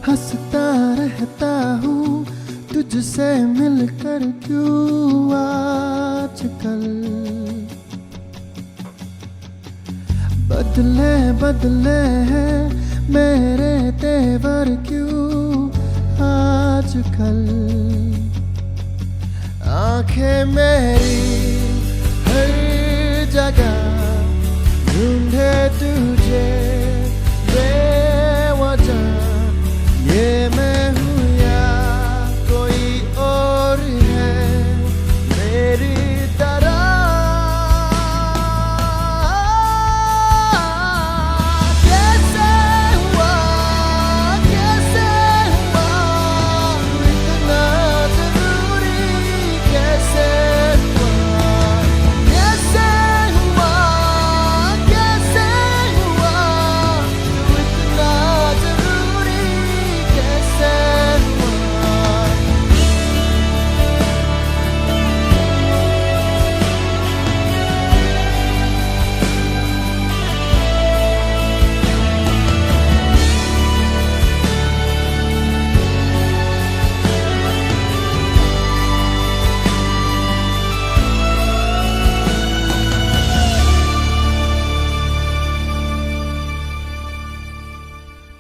हंसता रहता हूँ तुझसे मिलकर क्यों आजकल। बदले बदले हैं मेरे तेवर क्यों आजकल। आंखें मेरी हर जगह ढूंढे तुझे बेवजह। ये मैं हूँ या कोई और है मेरी तरह। कैसे हुआ इतना जरूरी। कैसे हुआ इतना जरूरी। कैसे हुआ।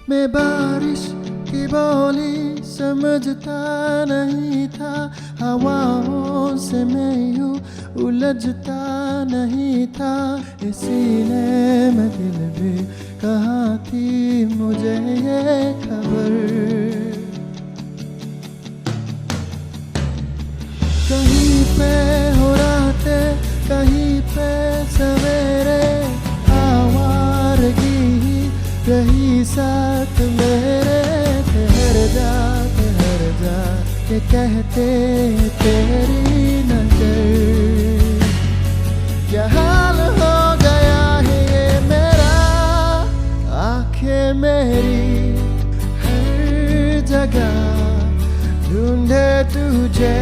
मैं बारिश की बोली समझता नहीं था। हवाओं से मैं यूं उलझता नहीं था। इसीलिए मैं दिल भी कहाँ थी मुझे ये खबर। कहीं पे हो रातें कहीं पे सवेरे। आवारगी रही साथ मेरे। ठहर जा के कहते तेरी नजर। क्या हाल हो गया है ये मेरा। आंखें मेरी हर जगह ढूंढे तुझे